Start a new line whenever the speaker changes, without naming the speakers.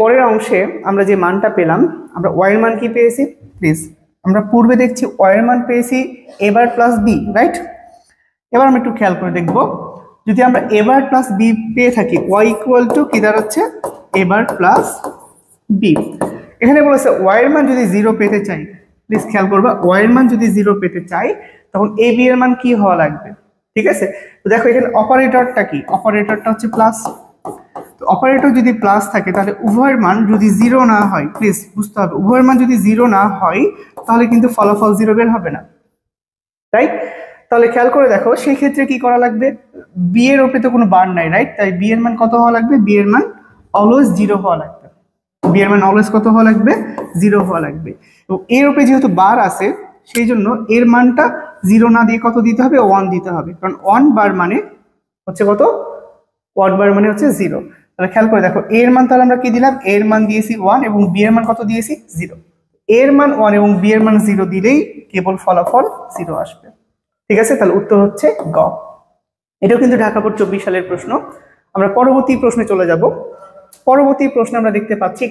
পরের অংশে আমরা যে মানটা পেলাম, আমরা ওয়াই এর মান কি পেয়েছি প্লিজ, আমরা পূর্বে দেখছি ওয়াই এর মান পেয়েছি এ বার প্লাস বি, রাইট? এবার আমরা একটু খেয়াল করে দেখব, যদি আমরা এ বার প্লাস বি পেয়ে থাকি, ওয়াই ইকুয়াল টু কি দাঁড়াচ্ছে, এ বার প্লাস বি। এখানে বলেছে ওয়াই এর মান যদি 0 পেতে চাই, প্লিজ খেয়াল করবা, ওয়াই এর মান যদি 0 পেতে চাই তখন এ বি এর মান কি হওয়া লাগবে, ঠিক আছে? তো দেখো এখানে অপারেটরটা কি, অপারেটরটা হচ্ছে প্লাস। তো অপারেটর যদি প্লাস থাকে তাহলে উভয়ের মান যদি 0 না হয়, প্লিজ বুঝতে হবে, উভয়ের মান যদি 0 না হয় তাহলে কিন্তু ফলাফল 0 বের হবে না, রাইট? তাহলে খেয়াল করে দেখো সেই ক্ষেত্রে কি করা লাগবে, বি এর উপরে তো কোনো বার নাই, রাইট? তাই বি এর মান কত হওয়া লাগবে, বি এর মান অলওয়েজ 0 হওয়া লাগবে, বি এর মান অলওয়েজ কত হওয়া লাগবে, 0 হওয়া লাগবে। এবং এর উপরে যেহেতু বার আছে সেই জন্য এর মানটা 0 না দিয়ে কত দিতে হবে, 1 দিতে হবে, কারণ 1 বার মানে হচ্ছে কত, 1 বার মানে হচ্ছে 0। তাহলে খেয়াল করে দেখো এর মান তাহলে আমরা কি দিলাম, এর মান দিয়েছি 1 এবং বি এর মান কত দিয়েছি, 0। এর মান 1 এবং বি এর মান 0 দিলেই কেবল ফলাফল 0 আসবে, ঠিক আছে? তাহলে উত্তর হচ্ছে গ। এটাও কিন্তু ঢাকা বোর্ড 24 সালের প্রশ্ন। আমরা পরবর্তী প্রশ্নে চলে যাব। পরবর্তী প্রশ্নে আমরা দেখতে পাচ্ছি